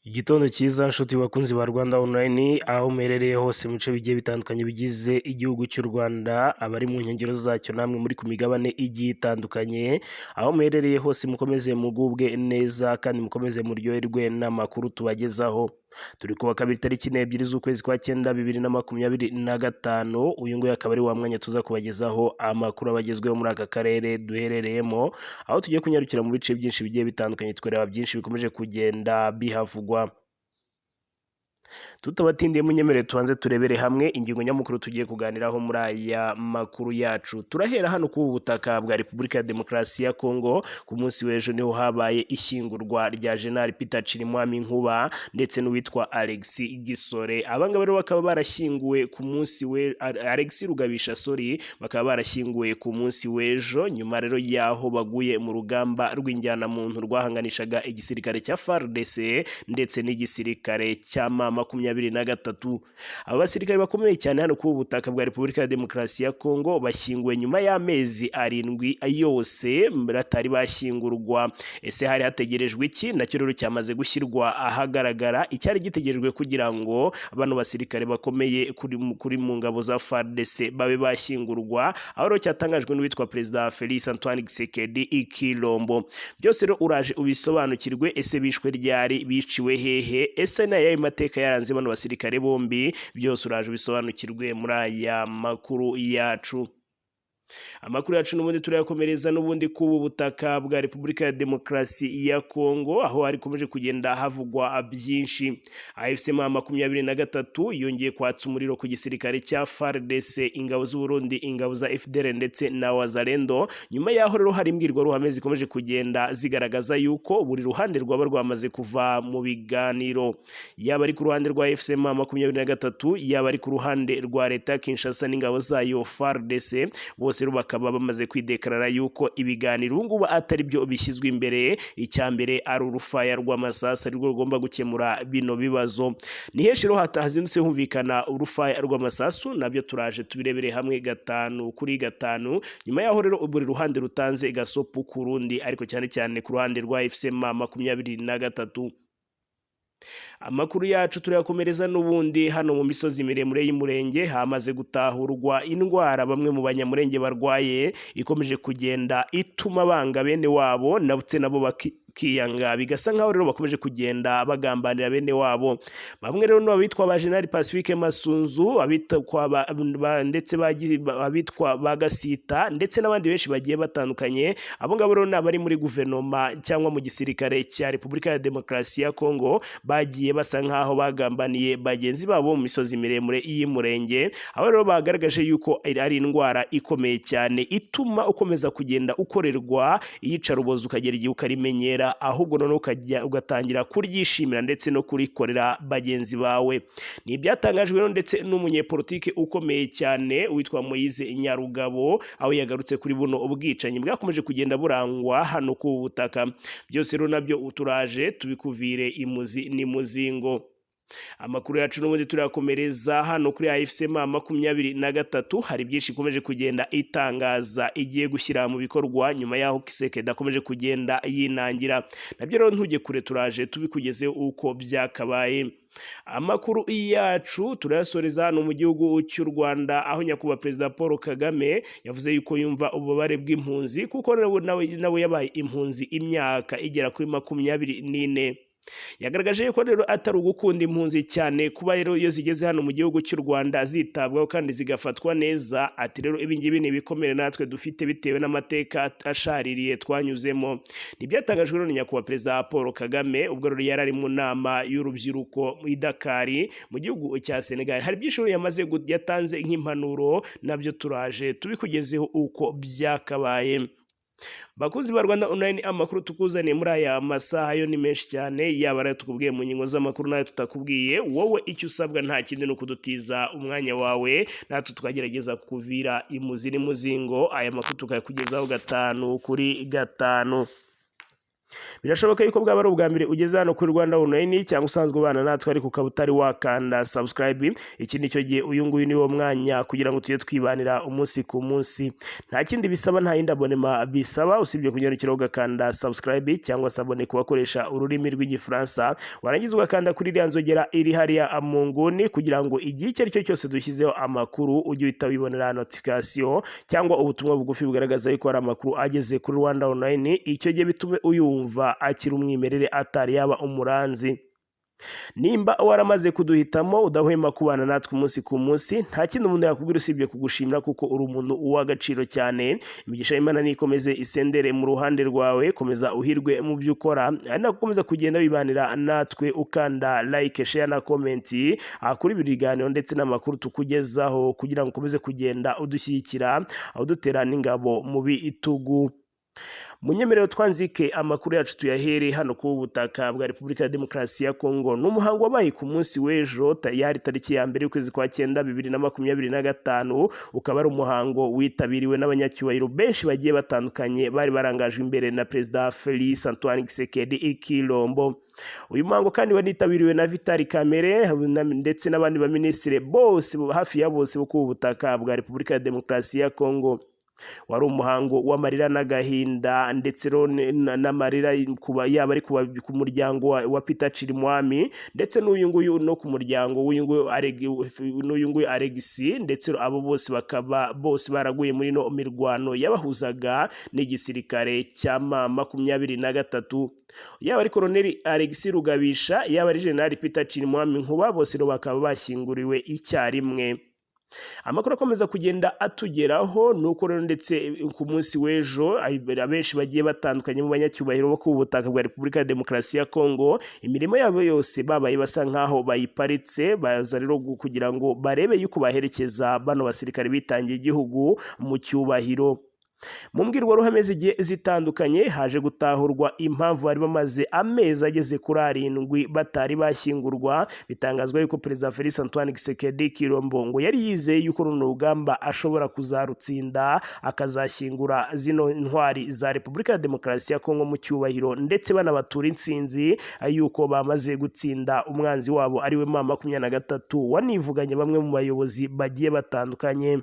Igitondo cyiza nshuti bakunzi ba Rwanda Online aho muherereye hose mu bice bigiye bitandukanye bigize igihugu cy'u Rwanda, abari mu nkengero zacyo namwe muri ku migabane igiye itandukanye, aho muherereye hose mukomeze mugubwe neza kandi mukomeze muryoherwe n'amakuru tubagezaho. Turi kuwa kabiri tariki 2 z'ukwezi kwa 9 2025, uyu nguyu akaba ari wa mwanya tuza kubagezaho amakuru abagezweho muri aka karere duherereyemo, aho tugiye kunyarukira mu bice byinshi bigiye bitandukanye twareba byinshi bikomeje kugenda bihavugwa. Tutabatindiye munyemerere tubanze turebere hamwe ingingo nyamukuru tugiye kuganiraho muri aya makuru yacu. Turahera hano ku butaka bwa Repubulika ya Demokarasi ya Kongo. Ku munsi w'ejo niho habaye ishyingurwa rya General Peter Chirimwami Nkuba ndetse n'uwitwa Alexis Gisore. Abangaba rero bakaba barashyinguwe ku munsi Alexis Rugabisha bakaba barashyinguwe ku munsi w'ejo, nyuma rero yaho baguye mu rugamba rw'injyanamuntu rwahanganishaga igisirikare cya FARDC ndetse n'igisirikare cya M23. Aba basirikare bakomeye cyane hano ku butaka bwa Repubulika ya Demokarasi ya Kongo bashyinguwe nyuma y'amezi 7 yose batari bashyingurwa. Ese hari hategerejwe iki? Nacyo rero cyamaze gushyirwa ahagaragara. Icyari gitegerejwe kugira ngo abantu basirikare bakomeye kuri mu ngabo za FARDC babe bashyingurwa, aho rero cyatangajwe n'uwitwa Perezida Félix Antoine Tshisekedi Ikilombo. Byose rero uraje ubisobanukirwe. Ese bishwe ryari? Biciwe hehe? Ese nayo mateka yaranze bano basirikare bombi? Byose uraje ubisobanukirwe muri aya makuru yacu. Amakuru yacu n'ubundi turayakomereza n'ubundi ku butaka bwa Repubulika ya Demokarasi ya Kongo, aho hari komeje kugenda havugwa byinshi. AFC M23 yongeye kwatsa umuriro ku gisirikare cya FARDC, ingabo z'u Burundi, ingabo za FDL ndetse na Wazalendo. Nyuma yaho rero hari imbwirwaruhame zikomeje kugenda zigaragaza yuko buri ruhande rwaba rwamaze kuva mu biganiro, yaba ari ku ruhande rwa AFC M23, yaba ari ku ruhande rwa leta Kinshasa n'ingabo zayo FARDC. Bose bakaba bamaze kwidekarara yuko ibiganiro ubu ngubu atari byo bishyizwe imbere. Icyambere ari urufaya rw'amasasu ari rwo rugomba gukemura bino bibazo. Ni henshi rero hazindutse humvikana urufaya rw'amasasu, nabyo turaje tubirebere hamwe 5 kuri 5. Nyuma yaho rero buri ruhande rutanze gasopu ku rundi, ariko cyane cyane ku ruhande rwa FCM 23. Amakuru yacu turayakomereza n'ubundi hano mu misozi miremure y'Umurenge. Hamaze gutahurwa indwara bamwe mu banyamurenge barwaye, ikomeje kugenda ituma banga bene wabo ndetse nabo bakiyanga, bigasa nkaho rero bakomeje kugenda bagambanira bene wabo. Bamwe rero n'abitwa ba General Pacifique Masunzu, abitwa ndetse abitwa Bagasita ndetse n'abandi benshi bagiye batandukanye. Abo ngabo rero n'abari muri guverinoma cyangwa mu gisirikare cya Repubulika ya Demokarasi ya Kongo bagiye basa nkaho bagambaniye bagenzi babo mu misozi miremure y'Umurenge. Abo rero bagaragaje yuko ari indwara ikomeye cyane ituma ukomeza kugenda ukorerwa iyicarubozo ukagera igihe ukarimenyera, ahubwo none ugatangira kuryishimira ndetse no kurikorera bagenzi bawe. Ni ibyatangajwe rero ndetse n'umunyepolitike ukomeye cyane witwa Moise Nyarugabo, aho yagarutse kuri buno ubwicanyi bwakomeje kugenda burangwa hano ku butaka. Byose rero nabyo uturaje tubikuvire imuzi ni muzingo. Amakuru yacu n'ubundi turakomereza hano kuri AFC M23. Hari byinshi ikomeje kugenda itangaza igiye gushyira mu bikorwa nyuma yaho Kisekedi akomeje kugenda yinangira. Nabyo rero ntujye kure, turaje tubikugezeho uko byakabaye. Amakuru yacu turayasoreza hano mu gihugu cy'u Rwanda, aho nyakubahwa Perezida Paul Kagame yavuze yuko yumva ububabare bw'impunzi, kuko nawe yabaye impunzi imyaka igera kuri 24. Yagaragaje yuko rero atari ugukunda impunzi cyane kuba rero iyo zigeze hano mu gihugu cy'u Rwanda zitabwaho kandi zigafatwa neza. Ati rero ibi ngibi ni ibikomere natwe dufite bitewe n'amateka ashaririye twanyuzemo. Nibyatangajwe rero nyakubahwa Perezida Paul Kagame ubwo rero yari ari mu nama y'urubyiruko i Dakar mu gihugu cya Senegal. Hari byinshi yatanze nk'impanuro, nabyo turaje tubikugezeho uko byakabaye. Bakuzi ba Rwanda Online, amakuru tukuzaniye muri aya masaha yo ni menshi cyane, yaba ari tukubwiye mu ngingo z'amakuru nayo tutakubwiye. Wowe icyo usabwa nta kindi no kudutiza umwanya wawe, natwe tukagerageza kuvira imuzi n'umuzingo. Aya makuru tukayakugezaho 5 kuri 5. Birashoboka yuko bwaba ari ubwa mbere ugeze hano kuri Rwanda Online cyangwa usanzwe ubana natwe ariko ukaba utari wakanda subscribe. Iki ni cyo gihe uyu nguyu ni wo mwanya kugira ngo tujye twibanira umunsi ku munsi. Nta kindi bisaba, nta yindi abonema bisaba usibye kunyarukira ugakanda subscribe cyangwa se abone kubakoresha ururimi rw'igifaransa, warangiza ugakanda kuri iriya nzogera iri hariya mu nguni kugira ngo igihe icyo ari cyo cyose dushyizeho amakuru ujye uhita wibonera notification cyangwa ubutumwa bugufi bugaragaza yuko hari amakuru ageze kuri Rwanda Online. Icyo gihe bitume uyumva akiri umwimerere atari yaba umuranzi. Nimba waramaze kuduhitamo udahwema kubana natwe umunsi ku munsi, nta kindi umuntu yakubwira usibye kugushimira kuko uri umuntu uw'agaciro cyane. Imigisha y'Imana nikomeze isendere mu ruhande rwawe, komeza uhirwe mu byo ukora, ari nako ukomeza kugenda wibanira natwe ukanda like, share na comment kuri buri biganiro ndetse n'amakuru tukugezaho kugira ngo ukomeze kugenda udushyigikira udutera n'ingabo mu bitugu. Munyemerero twanzike amakuru yacu tuyahere hano ku butaka bwa Repubulika ya Demokarasi ya Kongo. N'umuhango wabaye ku munsi w'ejo yari tariki ya mbere y'ukwezi kwa 9 2025, ukaba ari umuhango witabiriwe n'abanyacyubahiro benshi bagiye batandukanye bari barangajwe imbere na Perezida Félix Antoine Tshisekedi Tshilombo. Uyu muhango kandi wanitabiriwe na Vital Kamerhe ndetse n'abandi baminisitiri bose hafi ya bose bo ku butaka bwa Repubulika ya Demokarasi ya Kongo. Wari umuhango w'amarira n'agahinda ndetse n'amarira yaba ari ku muryango wa Peter Chirimwami ndetse n'uyu nguyu no ku muryango w'uyu nguyu Alexis, ndetse abo bose bakaba bose baraguye muri no mirwano yabahuzaga n'igisirikare cya M23. Yaba ari Colonel Alexis Rugabisha, yaba ari General Peter Chirimwami Nkuba, bose bakaba bashyinguriwe icyarimwe. Amakuru akomeza kugenda atugeraho nuko rero ndetse ku munsi w'ejo abenshi bagiye batandukanye mu banyacyubahiro bo ku butaka bwa Repubulika ya Demokarasi ya Kongo, imirimo yabo yose babaye basa nkaho bayiparitse, baza rero kugira ngo barebe yuko baherekeza bano basirikare bitangiye igihugu mu cyubahiro. Mu mbwirwaruhame zigiye zitandukanye haje gutahurwa impamvu bari bamaze amezi ageze kuri 7 batari bashyingurwa. Bitangazwa yuko Perezida Félix Antoine Tshisekedi Tshilombo ngo yari yizeye yuko runo rugamba ashobora kuzarutsinda akazashyingura zino ntwari za Repubulika ya Demokarasi ya Kongo mu cyubahiro, ndetse banabatura intsinzi yuko bamaze gutsinda umwanzi wabo ariwe M23. Wanivuganye bamwe mu bayobozi bagiye batandukanye.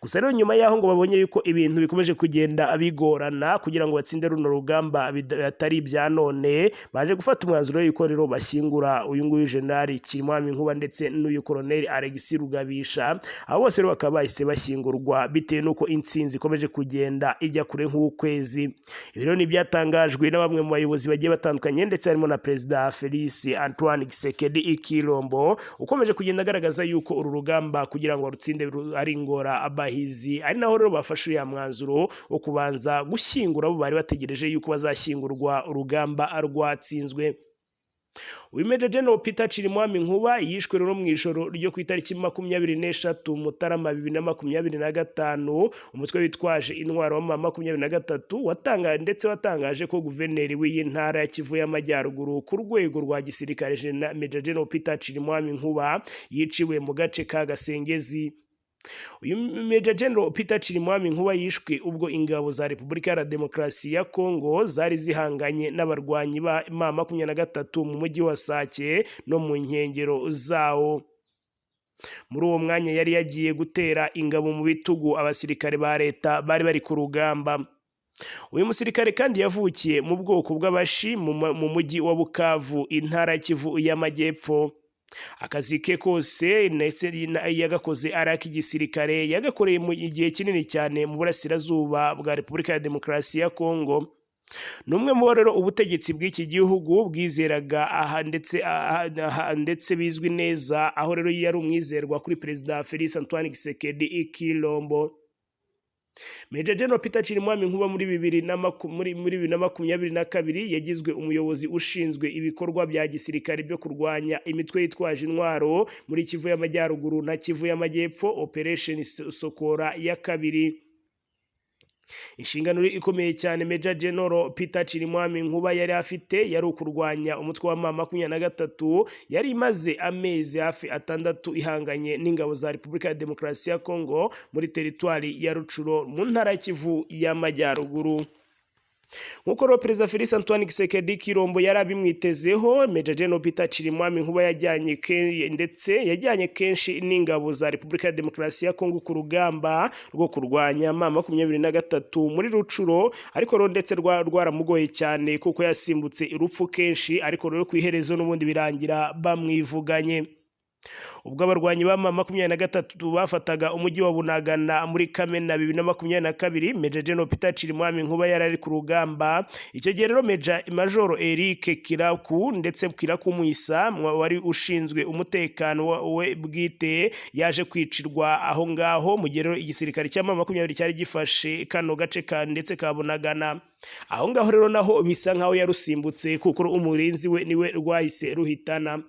Gusa rero nyuma yaho ngo babonye yuko ibintu bikomeje kugenda bigorana kugira ngo batsinde runo rugamba bitari ibya none, baje gufata umwanzuro yuko rero bashyingura uyu nguyu General Chirimwami Nkuba ndetse n'uyu Colonel Alexis Rugabisha. Abo bose rero bakaba bahise bashyingurwa bitewe nuko intsinzi ikomeje kugenda ijya kure nk'ukwezi. Ibi rero ni byatangajwe na bamwe mu bayobozi bagiye batandukanye ndetse harimo na Perezida Félix Antoine Tshisekedi Tshilombo ukomeje kugenda agaragaza yuko uru rugamba kugira ngo rutsinde ari ngora abahizi, ari naho rero bafashe ya mwanzuro wo kubanza gushyingura abo bari bategereje yuko bazashyingurwa urugamba rwatsinzwe. Uyu Major General Peter Chirimwami Nkuba yishwe rero mu ijoro ryo ku itariki 23 Mutarama 2025. Umutwe witwaje intwaro wa M23 watangaje ko guverineri w'iyi ntara ya Kivu y'Amajyaruguru ku rwego rwa gisirikare Major General Peter Chirimwami Nkuba yiciwe mu gace ka Gasengezi. Uyu Major General Peter Chirimwami Nkuba yishwe ubwo ingabo za Repubulika ya Demokarasi ya Kongo zari zihanganye n'abarwanyi ba M23 mu mujyi wa Sake no mu nkengero zawo. Muri uwo mwanya yari yagiye gutera ingabo mu bitugu abasirikare ba leta bari bari ku rugamba. Uyu musirikare kandi yavukiye mu bwoko bw'abashi mu mujyi wa Bukavu, intara ya Kivu y'Amajyepfo. Akazi ke kose ndetse yagakoze araki gisirikare yagakoreye mu gihe kinini cyane mu burasirazuba bwa Repubulika ya Demokarasi ya Kongo. Numwe mu rero ubutegetsi bw'iki gihugu bwizeraga ndetse bizwi neza, aho rero yari umwizerwa kuri Perezida Félix Antoine Tshisekedi Tshilombo. Major General Peter Chirimwami Nkuba muri 2022 yagizwe umuyobozi ushinzwe ibikorwa bya gisirikare byo kurwanya imitwe yitwaje intwaro muri Kivu y'Amajyaruguru na Kivu y'Amajyepfo, Operation Sokora ya kabiri. Inshingano ikomeye cyane Major General Peter Chirimwami Nkuba yari afite yari ukurwanya umutwe wa M23, yari imaze amezi hafi 6 ihanganye n'ingabo za Repubulika ya Demokarasi ya Kongo muri teritwari ya Rucuro mu ntara ya Kivu y'Amajyaruguru. nk'uko rero Perezida Felix Antoine Tshisekedi Tshilombo yari abimwitezeho, Major General Peter Chirimwami Nkuba yajyanye kenshi n'ingabo za Repubulika ya Demokarasi ya Kongo ku rugamba rwo kurwanya M23 muri Rucuro, ariko rero ndetse rwaramugoye cyane kuko yasimbutse urupfu kenshi, ariko rero ku iherezo n'ubundi birangira bamwivuganye. Ubwo abarwanyi ba M23 bafataga umujyi wa Bunagana muri Kamena 2022, Major General Peter Chirimwami Nkuba yari ari ku rugamba. Icyo gihe rero Major Eric Kiraku ndetse Kiraku Muisa wari ushinzwe umutekano we bwite yaje kwicirwa aho ngaho, mu gihe rero igisirikare cya M23 cyari gifashe kano gace ndetse ka Bunagana. Aho ngaho rero naho bisa nkaho yarusimbutse kuko umurinzi we niwe rwahise ruhitana.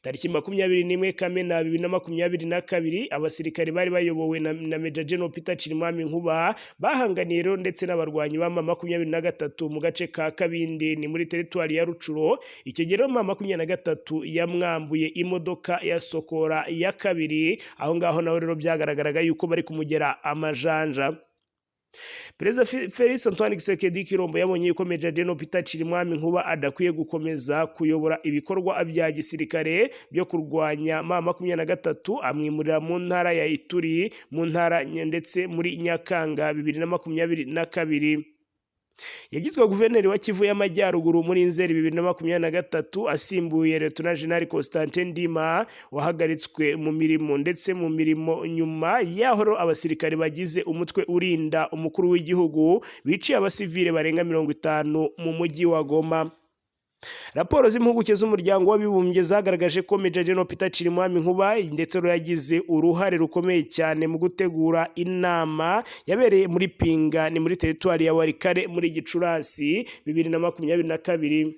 Tariki 21 Kamena 2022, abasirikare bari bayobowe na Major General Peter Chirimwami Nkuba bahanganiye rero ndetse n'abarwanyi ba M23 mu gace ka Kabindi ni muri teritwari ya Rucuro. Icyo gihe M23 yamwambuye imodoka ya Sokora ya kabiri, aho ngaho naho rero byagaragaraga yuko bari kumugera amajanja. Perezida Felix Antoine Tshisekedi Tshilombo yabonye yuko Major General Peter Chirimwami Nkuba adakwiye gukomeza kuyobora ibikorwa bya gisirikare byo kurwanya M23, amwimurira mu ntara ya Ituri, mu ntara ndetse muri Nyakanga 2022. Yagizwe guverineri wa Kivu y'Amajyaruguru muri Nzeri 2023, asimbuye Lieutenant General Constantin Ndima wahagaritswe mu mirimo ndetse mu mirimo nyuma yaho abasirikare bagize umutwe urinda umukuru w'igihugu biciye abasivile barenga 50 mu mujyi wa Goma. Raporo z'impuguke z'umuryango w'abibumbye zagaragaje ko Major General Peter Chirimwami Nkuba ndetse yagize uruhare rukomeye cyane mu gutegura inama yabereye muri Pinga ni muri teritwari ya Walikale muri Gicurasi 2022.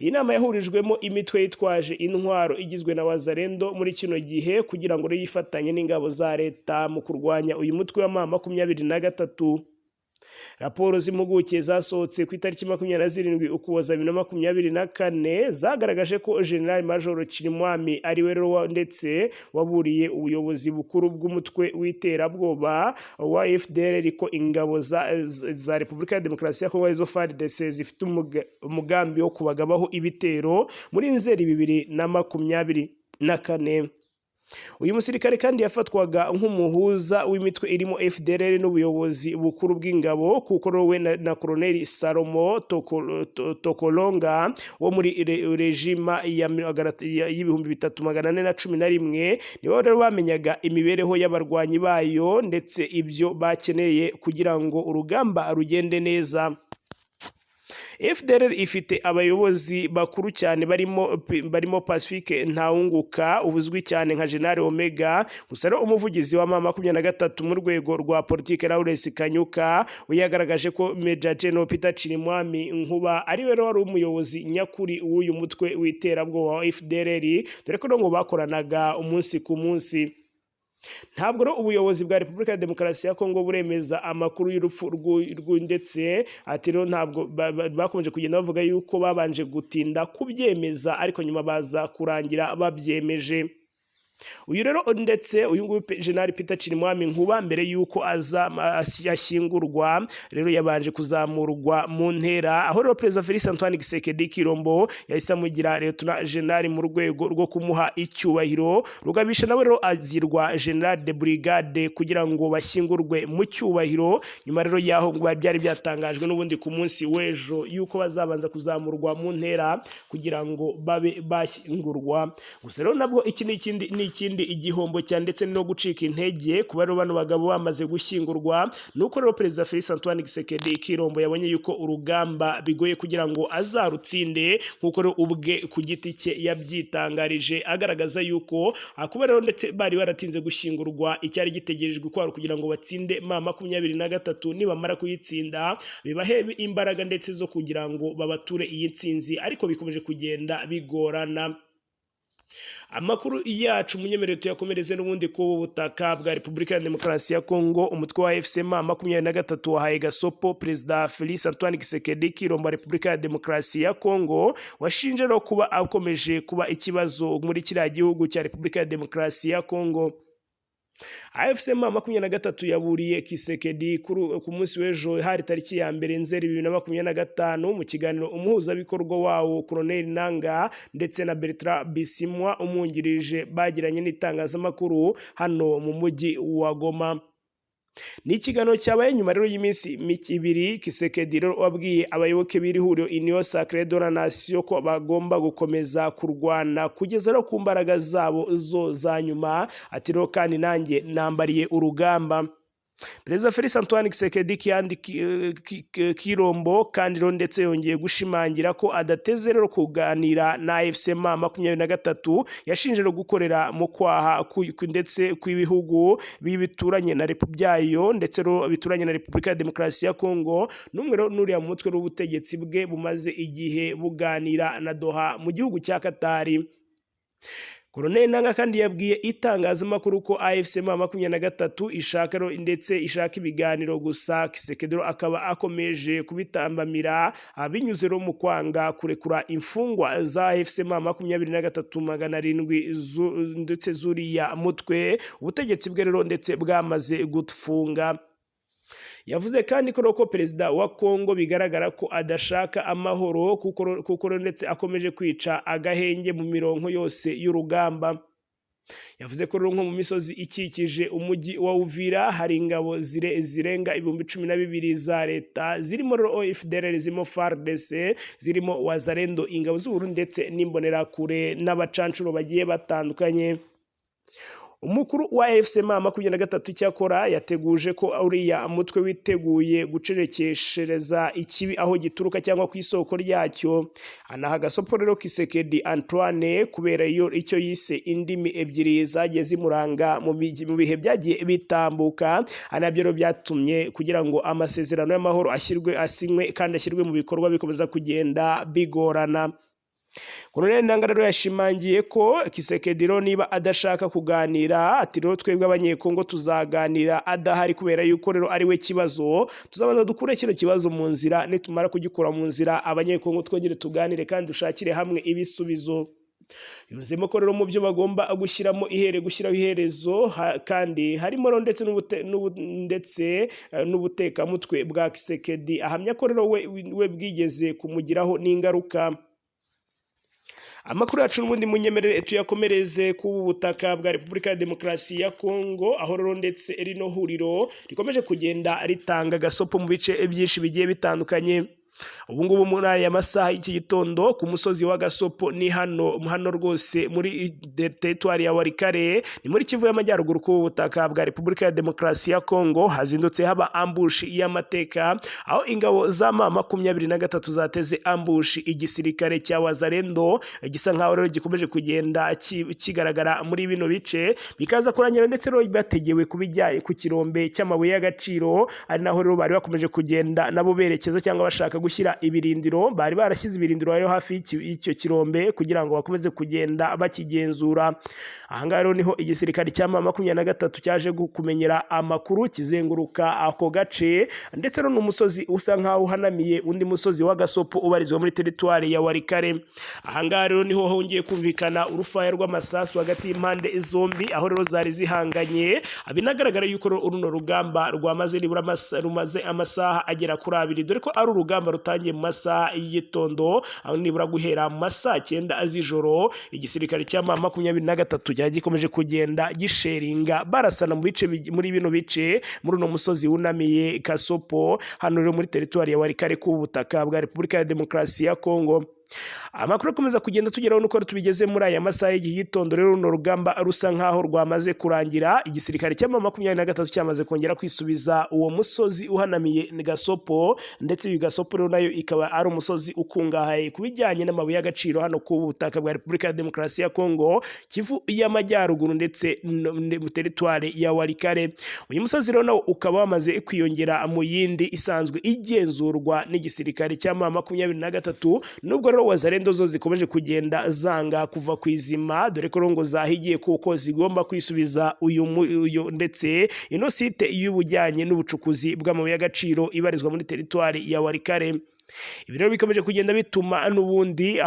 Iyi nama yahurijwemo imitwe yitwaje intwaro igizwe na Wazalendo muri kino gihe kugira ngo yifatanye n'ingabo za leta mu kurwanya uyu mutwe wa M23. Raporo z'impuguke zasohotse ku itariki 27 Ukuboza 2024 zagaragaje ko General Major Chirimwami ari we ndetse waburiye ubuyobozi bukuru bw'umutwe w'iterabwoba wa FDLR ko ingabo za Repubulika ya Demokarasi ya Kongo FARDC zifite umugambi wo kubagabaho ibitero muri Nzeri 2024. Uyu musirikare kandi yafatwaga nk'umuhuza w'imitwe irimo FDLR n'ubuyobozi bukuru bw'ingabo kuko rowe na Colonel Salomo Tokolonga wo muri regima ya 3411 nibo rero bamenyaga imibereho y'abarwanyi bayo ndetse ibyo bakeneye kugira ngo urugamba rugende neza. FDLR ifite abayobozi bakuru cyane barimo Pacifique Ntawunguka ubuzwi cyane nka General Omega, gusa rero umuvugizi wa M23 mu rwego rwa politike Lawrence Kanyuka we yagaragaje ko Major General Peter Chirimwami Nkuba ari we wari umuyobozi nyakuri w'uyu mutwe w'iterabwoba wa FDLR, dore ko ngo bakoranaga umunsi ku munsi. Ntabwo rero ubuyobozi bwa Repubulika ya Demokarasi ya Kongo buremeza amakuru y'urupfu ndetse ati rero ntabwo bakomeje kugenda bavuga yuko babanje gutinda kubyemeza ariko nyuma baza kurangira babyemeje. Uyu rero ndetse uyu nguyu General Peter Chirimwami Nkuba mbere yuko ashyingurwa rero yabanje kuzamurwa mu ntera, aho rero Perezida Felix Antoine Tshisekedi Tshilombo yahise amugira Lieutenant General mu rwego rwo kumuha icyubahiro, rugabisha nawe rero azirwa General de Brigade kugira ngo bashyingurwe mu cyubahiro. Nyuma rero yaho byari byatangajwe n'ubundi ku munsi w'ejo yuko bazabanza kuzamurwa mu ntera kugira ngo babe bashyingurwa. Gusa rero nabwo iki ni ikindi igihombo cyane ndetse no gucika intege kuba rero bano bagabo bamaze gushyingurwa, nuko rero Perezida Felix Antoine Tshisekedi Tshilombo yabonye yuko urugamba bigoye kugira ngo azarutsinde, nkuko rero ubwe ku giti cye yabyitangarije agaragaza yuko kuba rero ndetse bari baratinze gushyingurwa icyari gitegerejwe kwaro kugira ngo batsinde M23 nibamara kuyitsinda bibahe imbaraga ndetse zo kugira ngo babature iyi nsinzi, ariko bikomeje kugenda bigorana. Amakuru yacu munyemerere tuyakomereze n'ubundi ku butaka bwa Repubulika ya Demokarasi ya Kongo. Umutwe wa FCM 23 wahaye gasopo Perezida Felix Antoine Tshisekedi Tshilombo Repubulika ya Demokarasi ya Kongo washinje no kuba akomeje kuba ikibazo muri kiriya gihugu cya Repubulika ya Demokarasi ya Kongo. AFC M23 yaburiye Kisekedi ku munsi w'ejo hari tariki ya mbere Nzeri 2025 mu kiganiro umuhuzabikorwa wawo Colonel Nanga ndetse na Bertrand Bisimwa umwungirije bagiranye n'itangazamakuru hano mu mujyi wa Goma. Ni ikiganiro cyabaye nyuma rero y'iminsi ibiri Kisekedi rero wabwiye abayoboke b'iri huriro Union Sacrée de la Nation ko bagomba gukomeza kurwana kugeza no ku mbaraga zabo zo za nyuma, ati rero kandi nanjye nambariye urugamba. Perezida Felix Antoine Kisekedi Kirombo kandi rero ndetse yongeye gushimangira ko adateze rero kuganira na AFC M23 yashinje rero gukorera mu kwaha ndetse kw'ibihugu bituranye na Repubulika ndetse rero bituranye na Repubulika ya Demokarasi ya Kongo, n'umwe rero nuriya mutwe w'ubutegetsi bwe bumaze igihe buganira na Doha mu gihugu cya Katari. Colonel Nanga kandi yabwiye itangazamakuru ko AFC M23 ishaka ndetse ishaka ibiganiro gusa. Kisekedi akaba akomeje kubitambamira abinyuze mu kwanga kurekura imfungwa za AFC M23 700 ndetse zuriya mutwe ubutegetsi bwe rero ndetse bwamaze gufunga. Yavuze kandi ko perezida wa Kongo bigaragara ko adashaka amahoro kuko ndetse akomeje kwica agahenge mu mirongo yose y'urugamba. Yavuze ko nko mu misozi ikikije umujyi wa Uvira hari ingabo zirenga 12,000 za leta zirimo OFDR, zirimo FARDC, zirimo Wazalendo, ingabo z'Uburundi ndetse n'imbonerakure n'abacancuro bagiye batandukanye. Umukuru wa AFC M23 cyakora yateguje ko uriya mutwe witeguye gucerekeshereza ikibi aho gituruka cyangwa ku isoko ryacyo. Anaha gasopo rero Kisekedi Antoine kubera icyo yise indimi ebyiri zagiye zimuranga mu bihe byagiye bitambuka, anabyo rero byatumye kugira ngo amasezerano y'amahoro asinywe kandi ashyirwe mu bikorwa bikomeza kugenda bigorana. Colonel Nanga rero yashimangiye ko Kisekedi niba adashaka kuganira, ati rero twebwe abanyekongo tuzaganira adahari kubera yuko rero ari we kibazo, tuzabanza dukure kino kibazo mu nzira, nitumara kugikura mu nzira abanyekongo twongere tuganire kandi dushakire hamwe ibisubizo. Yuzemo ko rero mu byo bagomba gushyiraho iherezo kandi harimo ndetse n'ubutekamutwe bwa Kisekedi, ahamya ko rero we bwigeze kumugiraho n'ingaruka. Amakuru yacu n'ubundi munyemerere tuyakomereze ku butaka bwa Repubulika ya Demokarasi ya Kongo, aho rero ndetse rino huriro rikomeje kugenda ritanga gasopo mu bice byinshi bigiye bitandukanye. Ubu ngubu muri aya masaha y'iki gitondo ku musozi wa Gasopo ni hano rwose muri territoire ya Walikale, ni muri Kivu y'Amajyaruguru ku butaka bwa Repubulika ya Demokarasi ya Kongo, hazindutse haba ambush y'amateka, aho ingabo za M23 zateze ambush igisirikare cya Wazalendo gisa nkaho rero gikomeje kugenda kigaragara muri bino bice, bikaza kurangira ndetse rero bategewe kubijyaye ku kirombe cy'amabuye y'agaciro, ari naho rero bari bakomeje kugenda nabo berekeza cyangwa bashaka gushyira ibirindiro. Bari barashyize ibirindiro ayo hafi y'icyo kirombe kugira ngo bakomeze kugenda bakigenzura. Ahangaha rero niho igisirikare cya M23 cyaje kumenyera amakuru kizenguruka ako gace, ndetse no n'umusozi usa nkaho uhanamiye undi musozi wa Gasopo ubarizwa muri territoire ya Walikale. Ahangaha rero niho hongeye kumvikana urufaya rw'amasasu hagati y'impande zombi, aho rero zari zihanganye. Binagaragara yuko runo rugamba rumaze amasaha agera kuri 2, dore ko ari urugamba rutangiye mu masaha y'igitondo, aho nibura guhera mu masaha 9 z'ijoro igisirikare cya M23 cyagikomeje kugenda gisheringa barasana muri bino bice muri uno musozi wunamiye Gasopo hano rero muri territoire ya Walikale ku butaka bwa Repubulika ya Demokarasi ya Kongo. Amakuru akomeza kugenda tugeraho nuko tubigeze muri aya masaha y'igitondo rero no rugamba rusa nkaho rwamaze kurangira. Igisirikare cya M23 cyamaze kongera kwisubiza uwo musozi uhanamiye Gasopo, ndetse uyu Gasopo rero nayo ikaba ari umusozi ukungahaye kubijyanye n'amabuye y'agaciro hano ku butaka bwa Repubulika ya Demokarasi ya Kongo, Kivu y'Amajyaruguru ndetse mu territoire ya Walikale. Uyu musozi rero nawo ukaba wamaze kwiyongera mu yindi isanzwe igenzurwa n'igisirikare cya M23, nubwo Wazalendo zo zikomeje kugenda zanga kuva ku izima, dore ko ngo zahigiye kuko zigomba kwisubiza uyu ndetse ino site y'ubujyanye n'ubucukuzi bw'amabuye y'agaciro ibarizwa muri territoire ya Walikale. Ibi rero bikomeje kugenda bituma n'ubundi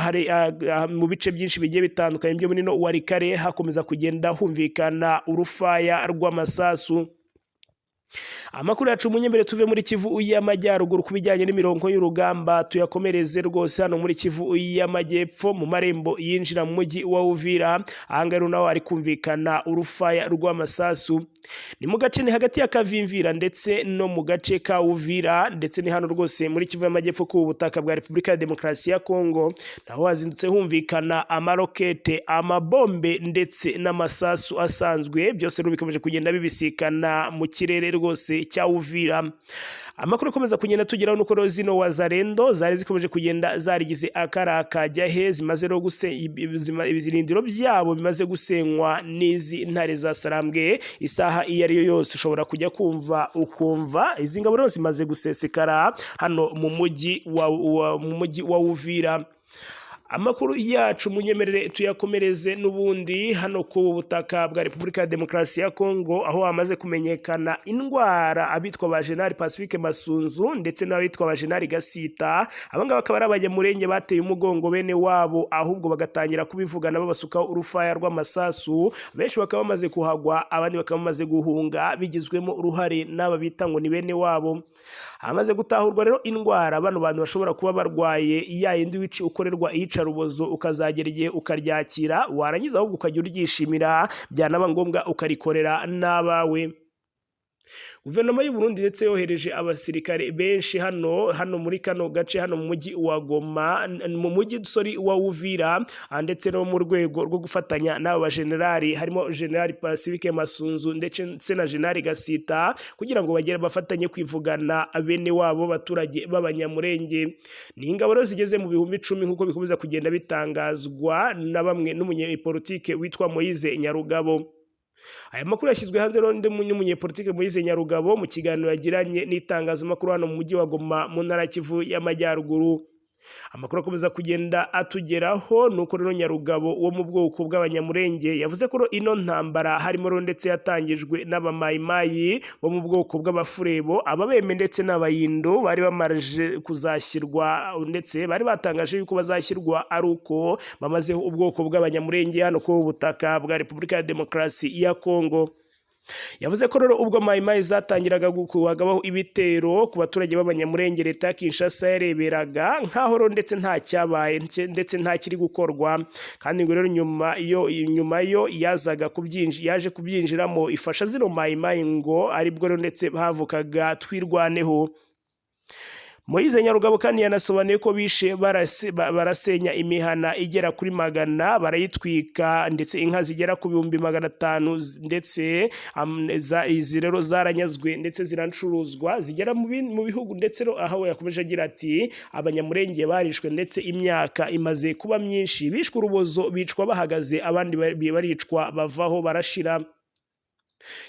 mu bice byinshi bigiye bitandukanye byo muri no Warikare hakomeza kugenda humvikana urufaya rw'amasasu. Amakuru yacu munyembere tuve muri Kivu y'Amajyaruguru kubijyanye n'imirongo y'urugamba tuyakomereze rwose hano muri Kivu y'Amajyepfo mu marembo yinjira mu mujyi wa Uvira. Ahangaro naho ari kumvikana urufaya rw'amasasu. Ni mu gace ni hagati ya Kavimvira ndetse no mu gace ka Uvira, ndetse ni hano rwose muri Kivu y'Amajyepfo ku butaka bwa Repubulika ya Demokarasi ya Kongo. Naho hazindutse humvikana amarokete, amabombe ndetse n'amasasu asanzwe, byose bikomeje kugenda bibisikana mu kirere rwose cya Uvira. Amakuru akomeza kugenda tugeraho nuko zino Wazalendo zari zikomeje kugenda zarigize akaraka jyahe zimaze no ibizirindiro byabo bimaze gusenywa n'izi ntare za Sarambwe. Isaha iyo ari yo yose ushobora kujya ukumva izi ngabo zose zimaze gusesekara hano mu mujyi wa Uvira. Amakuru yacu munyemerere tuyakomereze n'ubundi hano ku butaka bwa Repubulika ya Demokarasi ya Kongo, aho hamaze kumenyekana indwara abitwa ba General Pacifique Masunzu ndetse n'abitwa ba General Gasita. Abangaba bakaba ari abanyamurenge bateye umugongo bene wabo, ahubwo bagatangira kubivugana babasukaho urufaya rw'amasasu. Benshi bakaba bamaze kuhagwa, abandi bakaba bamaze guhunga, bigizwemo uruhare n'aba bita ngo ni bene wabo. Hamaze gutahurwa rero indwara bano bantu bashobora kuba barwaye ya yindi wici ukorerwa iyica rubozo, ukazagera igihe ukaryakira, warangiza ahubwo ukajya uryishimira, byanaba ngombwa ukarikorera n'abawe. Guverinoma y'u Burundi ndetse yohereje abasirikare benshi hano muri kano gace hano mu mujyi wa Goma, mu mujyi wa Uvira, ndetse no mu rwego rwo gufatanya n'aba generali harimo General Pacifique Masunzu ndetse na General Gasita, kugira ngo bagere bafatanye kwivugana bene wabo baturage b'abanyamurenge. Ni ingabo rero zigeze mu bihumbi 10 nkuko bikomeza kugenda bitangazwa na bamwe n'umunyepolitike witwa Moise Nyarugabo. Aya makuru yashyizwe hanze n'umunyepolitike Moise Nyarugabo mu kiganiro yagiranye n'itangazamakuru hano mu mujyi wa Goma mu ntara Kivu y'Amajyaruguru. Amakuru akomeza kugenda atugeraho nuko rero Nyarugabo wo mu bwoko bw'abanyamurenge yavuze ko ino ntambara harimo ndetse yatangijwe n'abamayimayi bo mu bwoko bw'abafurebo, ababeme ndetse n'abayindo bari bamaje kuzashyirwa, ndetse bari batangaje yuko bazashyirwa ari uko bamazeho ubwoko bw'abanyamurenge hano ku butaka bwa Repubulika ya Demokarasi ya Kongo. Yavuze ko rero ubwo mayimayi zatangiraga gukuwagabaho ibitero ku baturage b'abanyamurenge, leta ya Kinshasa yareberaga nkaho ndetse nta cyabaye ndetse nta kiri gukorwa, kandi ngo rero nyuma yo yaje kubyinjiramo ifasha zino mayimayi ngo aribwo rero ndetse bavukaga twirwaneho. Moise Nyarugabo kandi yanasobanuye ko bishe barasenya imihana igera kuri 100, barayitwika, ndetse inka zigera ku 500 ndetse izi rero zaranyazwe ndetse zirancuruzwa zigera mu bihugu, ndetse aho yakomeje agira ati abanyamurenge barishwe ndetse imyaka imaze kuba myinshi, bishwe urubozo, bicwa bahagaze, abandi baricwa bavaho barashira.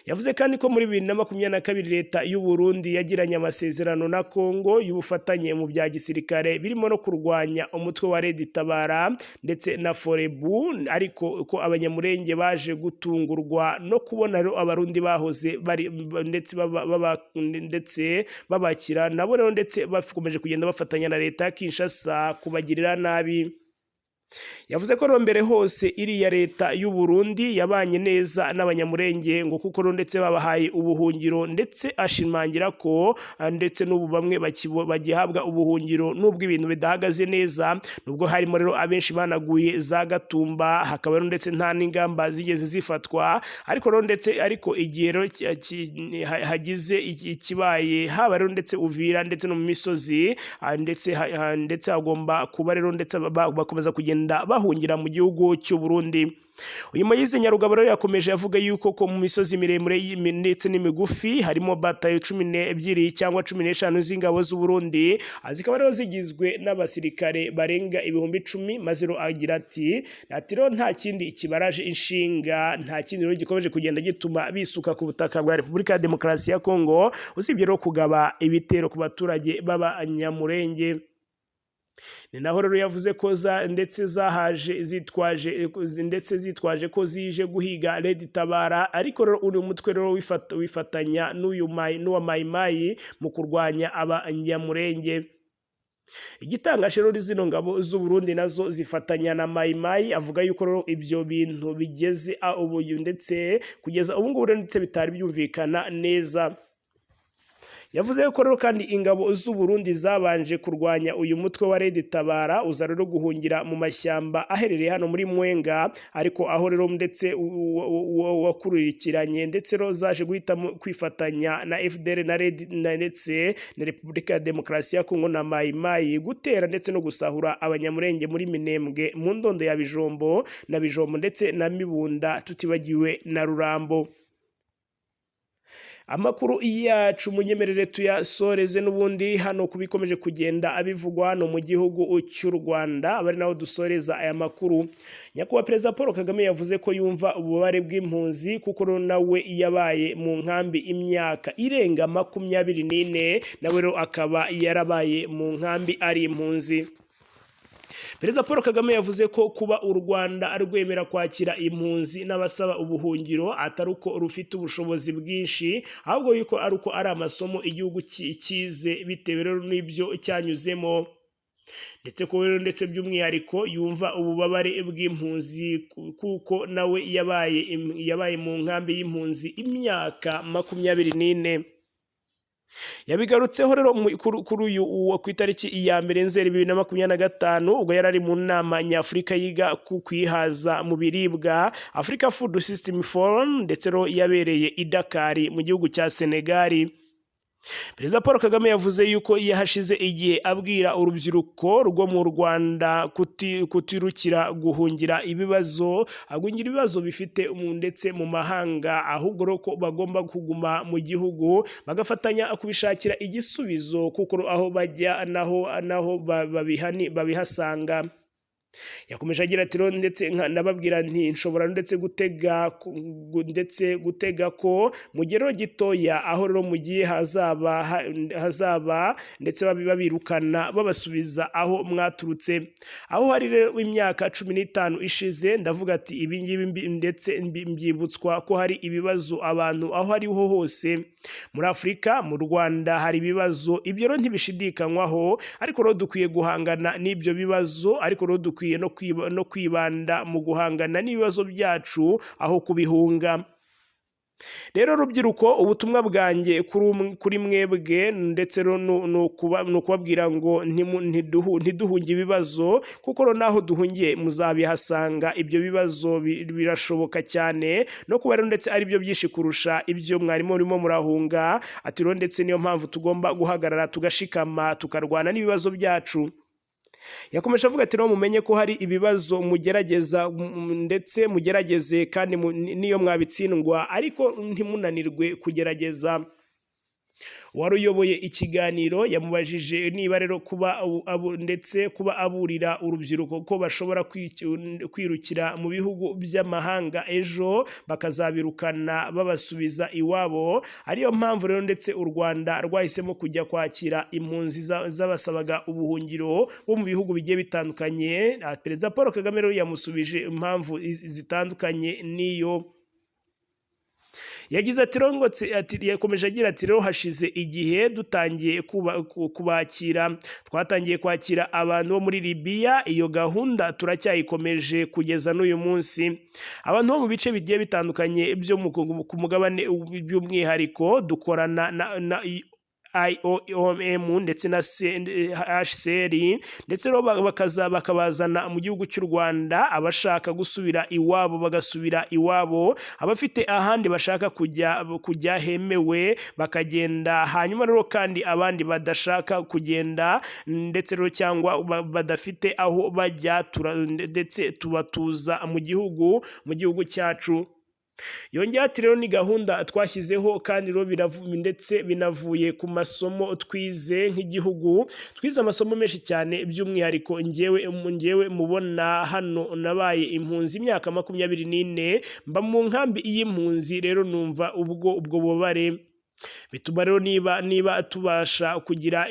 Yavuze kandi ko muri 2022 leta y'u Burundi yagiranye amasezerano na Kongo y'ubufatanye mu bya gisirikare birimo no kurwanya umutwe wa Red Tabara ndetse na Forebu, ariko ko abanyamurenge baje gutungurwa no kubona rero abarundi bahoze bari ndetse babakira nabo rero ndetse bakomeje kugenda bafatanya na leta ya Kinshasa kubagirira nabi. Yavuze ko mbere hose iriya leta y'u Burundi yabanye neza n'abanyamurenge ngo kuko ndetse babahaye ubuhungiro, ndetse ashimangira ko ndetse n'ubu bamwe bagihabwa ubuhungiro nubwo ibintu bidahagaze neza, nubwo harimo rero abenshi banaguye za Gatumba, hakaba rero ndetse nta n'ingamba zigeze zifatwa, ariko igihe rero hagize ikibaye haba rero ndetse Uvira ndetse no mu misozi, ndetse hagomba kuba rero ndetse bakomeza kugenda bahungira mu gihugu cy'u Burundi. Uyu Moise Nyarugabo rero yakomeje avuga yuko ko mu misozi miremure ndetse n'imigufi harimo batayo 12 cyangwa 15 z'ingabo z'u Burundi, zikaba rero zigizwe n'abasirikare barenga 10,000, maze rero agira ati rero nta kindi kibaraje inshinga, nta kindi rero gikomeje kugenda gituma bisuka ku butaka bwa Repubulika ya Demokarasi ya Kongo, usibye rero kugaba ibitero ku baturage b'abanyamurenge. Ni naho rero yavuze ko ndetse zitwaje ko zije guhiga Red Tabara, ariko rero uri umutwe rero wifatanya n'uwa mayimayi mu kurwanya abanyamurenge. igitangaje rero zino ngabo z'u Burundi nazo zifatanya na Mai Mai, avuga yuko rero ibyo bintu bigeze ubu ndetse kugeza ubu ngubu ndetse bitari byumvikana neza. Yavuze ko rero kandi ingabo z'u Burundi zabanje kurwanya uyu mutwe wa Red Tabara uza rero guhungira mu mashyamba aherereye hano muri Mwenga, ariko aho rero ndetse wakurikiranye ndetse rero zaje guhita kwifatanya na FDL na ndetse na Repubulika ya Demokarasi ya Kongo na Mai Mai gutera ndetse no gusahura abanyamurenge muri Minembwe, mu Ndondo ya Bijombo ndetse na Mibunda, tutibagiwe na Rurambo. Amakuru yacu munyemerere tuyasoreze n'ubundi hano kubikomeje kugenda abivugwa hano mu gihugu cy'u Rwanda, abari naho dusoreza aya makuru. Nyakubahwa Perezida Paul Kagame yavuze ko yumva ububare bw'impunzi kuko nawe yabaye mu nkambi imyaka irenga 24, nawe rero akaba yarabaye mu nkambi ari impunzi. Perezida Paul Kagame yavuze ko kuba u Rwanda rwemera kwakira impunzi n'abasaba ubuhungiro atari uko rufite ubushobozi bwinshi, ahubwo yuko ari amasomo igihugu kize bitewe rero n'ibyo cyanyuzemo, ndetse ko rero ndetse by'umwihariko yumva ububabare bw'impunzi kuko nawe yabaye mu nkambi y'impunzi imyaka 24. Yabigarutseho rero kuri uyu ku itariki ya 1 Nzeri 2025 ubwo yarari mu nama nyafurika yiga ku kwihaza mu biribwa Africa Food System Forum, ndetse rero yabereye i Dakar mu gihugu cya Senegal. Perezida Paul Kagame yavuze yuko yahashize igihe abwira urubyiruko rwo mu Rwanda kutirukira guhungira ibibazo bifite ndetse mu mahanga, ahubwo ko bagomba kuguma mu gihugu bagafatanya kubishakira igisubizo kuko aho bajya naho babihasanga. Yakomeje agira ati ndetse nababwira nti nshobora ndetse gutega ko mu gero gitoya aho rero mugiye hazaba ndetse babirukana babasubiza aho mwaturutse, aho hari rero imyaka 15 ishize. Ndavuga ati ibi ngibi ndetse mbyibutswa ko hari ibibazo abantu aho ariho hose muri Afurika, mu Rwanda hari ibibazo, ibyo rero ntibishidikanywaho, ariko rero dukwiye guhangana n'ibyo bibazo, ariko rero dukwiye no kwibanda mu guhangana n'ibibazo byacu aho kubihunga. Rero rubyiruko, ubutumwa bwanjye kuri mwebwe ndetse no kubabwira ngo ntiduhunge ibibazo kuko rero naho duhungiye muzabihasanga. Ibyo bibazo birashoboka cyane no kuba rero ndetse ari byo byinshi kurusha ibyo mwarimo urimo murahunga. Ati rero ndetse niyo mpamvu tugomba guhagarara tugashikama tukarwana n'ibibazo byacu. Yakomeje avuga ati mumenye ko hari ibibazo mugerageza ndetse mugerageze kandi niyo mwabitsindwa ariko ntimunanirwe kugerageza. Wari uyoboye ikiganiro yamubajije niba rero kuba aburira urubyiruko ko bashobora kwirukira mu bihugu by'amahanga ejo bakazabirukana babasubiza iwabo, ariyo mpamvu rero ndetse u Rwanda rwahisemo kujya kwakira impunzi z'abasabaga ubuhungiro bo mu bihugu bigiye bitandukanye. Perezida Paul Kagame rero yamusubije impamvu zitandukanye niyo. Yagize ati yakomeje agira ati rero hashize igihe dutangiye kubakira, twatangiye kwakira abantu bo muri Libya, iyo gahunda turacyayikomeje kugeza n'uyu munsi. Abantu bo mu bice bigiye bitandukanye byo ku mugabane by'umwihariko dukorana na IOM ndetse na HCR, ndetse bakabazana mu gihugu cy'u Rwanda. Abashaka gusubira iwabo bagasubira iwabo, abafite ahandi bashaka kujya hemewe bakagenda, hanyuma rero kandi abandi badashaka kugenda ndetse rero cyangwa badafite aho bajya ndetse tubatuza mu gihugu cyacu. Yongera ati rero ni gahunda twashyizeho kandi rero ndetse binavuye ku masomo twize nk'igihugu. Twize amasomo menshi cyane, by'umwihariko njyewe mubona hano nabaye impunzi imyaka 24, mba mu nkambi y'impunzi. Rero numva ubwo bubabare bituma rero niba tubasha kugira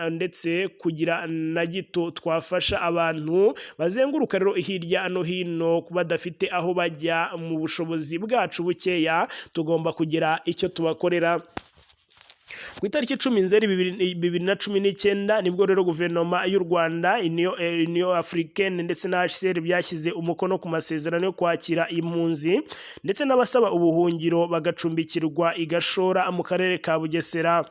ndetse kugira na gito twafasha abantu bazenguruka rero hirya no hino badafite aho bajya mu bushobozi bwacu bukeya, tugomba kugira icyo tubakorera. ku itariki 10 Nzeri 2019 nibwo rero guverinoma y'u Rwanda, Union Africaine ndetse na HCR byashyize umukono ku masezerano yo kwakira impunzi ndetse n'abasaba ubuhungiro bagacumbikirwa i Gashora mu karere ka Bugesera.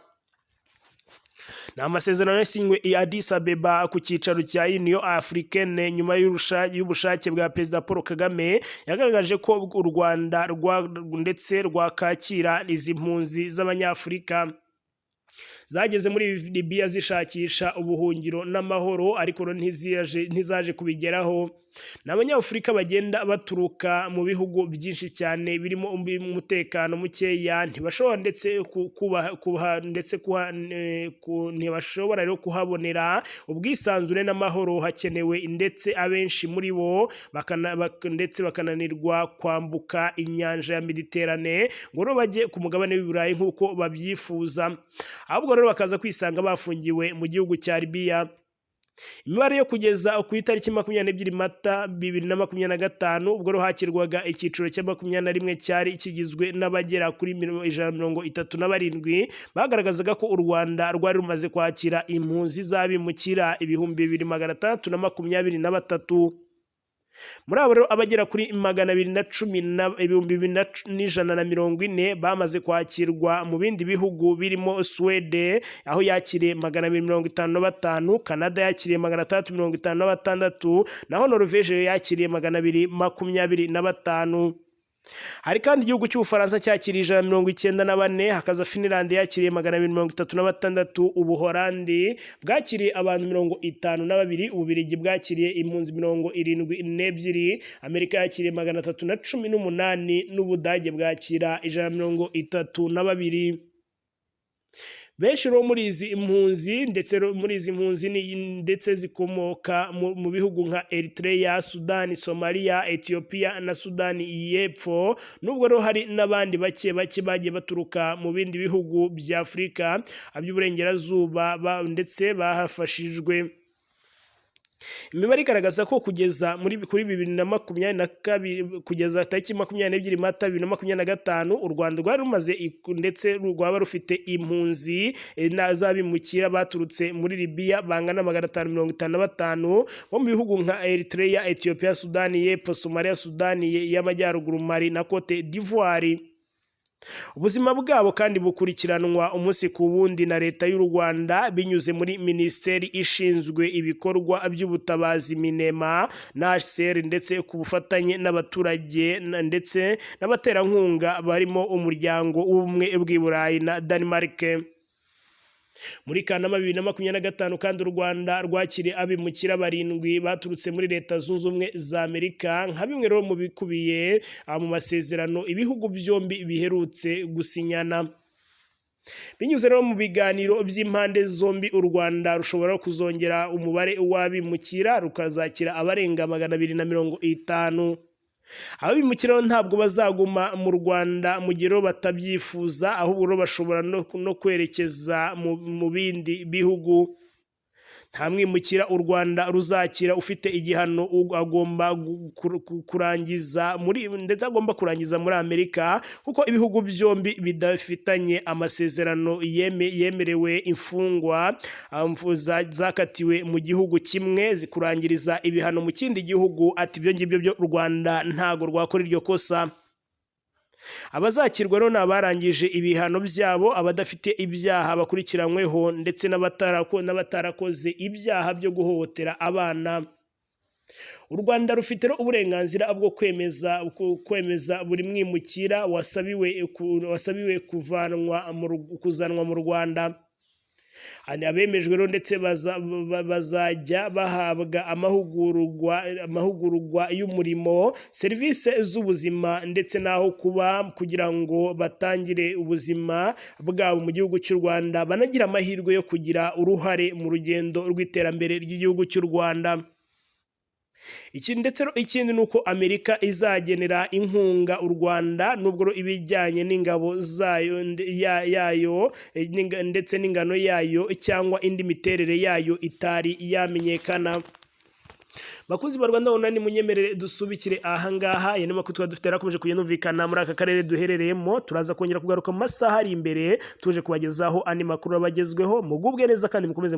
Ni amasezerano yasinywe i Addis Abeba ku cyicaro cya Union Africaine nyuma y'ubushake bwa Perezida Paul Kagame yagaragaje ko u Rwanda ndetse rwakakira izi mpunzi z'Abanyafurika zageze muri Libya zishakisha ubuhungiro n'amahoro, ariko ntizaje kubigeraho. N'Abanyafurika bagenda baturuka mu bihugu byinshi cyane birimo umutekano mukeya, ntibashobora ndetse ntibashobora rero kuhabonera ubwisanzure n'amahoro hakenewe, ndetse abenshi muri bo ndetse bakananirwa kwambuka inyanja ya Mediterane ngo rero bajye ku mugabane w'i Burayi nk'uko babyifuza, ahubwo rero bakaza kwisanga bafungiwe mu gihugu cya Libya. Imibare yo kugeza ku itariki 22 Mata 2025 ubwo hakirwaga icyiciro cya 21 cyari kigizwe n'abagera kuri 137 bagaragazaga ko u Rwanda rwari rumaze kwakira impunzi z'abimukira 2623. Muri abo rero abagera kuri 210,140 bamaze kwakirwa mu bindi bihugu birimo Swede aho yakiriye 255, Canada yakiriye 356, naho Norvege yakiriye 225. Hari kandi igihugu cy'Ubufaransa cyakiriye 194, hakaza Finland yakiriye 236, Ubuholandi bwakiriye abantu 52, Ububiligi bwakiriye impunzi 72, Amerika yakiriye 318, n'Ubudage bwakira 132. Benshi rero muri izi impunzi ndetse zikomoka mu bihugu nka Eritrea, Sudani, Somalia, Ethiopia na Sudani y'Epfo, nubwo rero hari n'abandi bake bagiye baturuka mu bindi bihugu bya Afurika by'uburengerazuba ndetse bahafashijwe. Imibare igaragaza ko kugeza kuri 2022 kugeza tariki 22 Mata 2025 u Rwanda rwari rumaze ndetse rwaba rufite impunzi n'azabimukira baturutse muri Libya bangana 555 bo mu bihugu nka Eritrea, Ethiopia, Sudani y'Epfo, Somalia, Sudani y'Amajyaruguru, Mali na Cote d'Ivoire. Ubuzima bwabo kandi bukurikiranwa umunsi ku wundi na leta y'u Rwanda binyuze muri Minisiteri ishinzwe ibikorwa by'ubutabazi MINEMA na HCR ndetse ku bufatanye n'abaturage ndetse n'abaterankunga barimo umuryango w'ubumwe bw'i Burayi na Denmark. Muri Kanama 2025 kandi u Rwanda rwakiriye abimukira 7 baturutse muri Leta Zunze Ubumwe za Amerika nka bimwe rero mu bikubiye mu masezerano ibihugu byombi biherutse gusinyana. Binyuze rero mu biganiro by'impande zombi u Rwanda rushobora kuzongera umubare w'abimukira rukazakira abarenga 250. Abimukira ntabwo bazaguma mu Rwanda mu gihe batabyifuza, ahubwo bashobora no kwerekeza mu bindi bihugu. Nta mwimukira u Rwanda ruzakira ufite igihano agomba kurangiza muri Amerika, kuko ibihugu byombi bidafitanye amasezerano yemerewe imfungwa zakatiwe mu gihugu kimwe zikurangiriza ibihano mu kindi gihugu. Ati ibyo ngibyo byo u Rwanda ntago rwakora iryo kosa. Abazakirwa rero n'abarangije ibihano byabo, abadafite ibyaha bakurikiranyweho ndetse n'abatarakoze ibyaha byo guhohotera abana. U Rwanda rufite uburenganzira bwo kwemeza buri mwimukira wasabiwe kuzanwa mu Rwanda. Abemejwe rero ndetse bazajya bahabwa amahugurwa y'umurimo, serivisi z'ubuzima ndetse n'aho kuba kugira ngo batangire ubuzima bwabo mu gihugu cy'u Rwanda, banagira amahirwe yo kugira uruhare mu rugendo rw'iterambere ry'igihugu cy'u Rwanda. Ikindi ni uko Amerika izagenera inkunga u Rwanda nubwo ibijyanye n'ingabo yayo ndetse n'ingano yayo cyangwa indi miterere yayo itari yamenyekana. bakuzi ba Rwanda Online munyemerere dusubikire ahangaha yene makuru twa dufite rakomeje kuyenumvikana muri aka karere duherereyemo turaza kongera kugaruka mu masaha ari imbere tuje kubagezaho andi makuru abagezweho mugubwe neza kandi mukomeze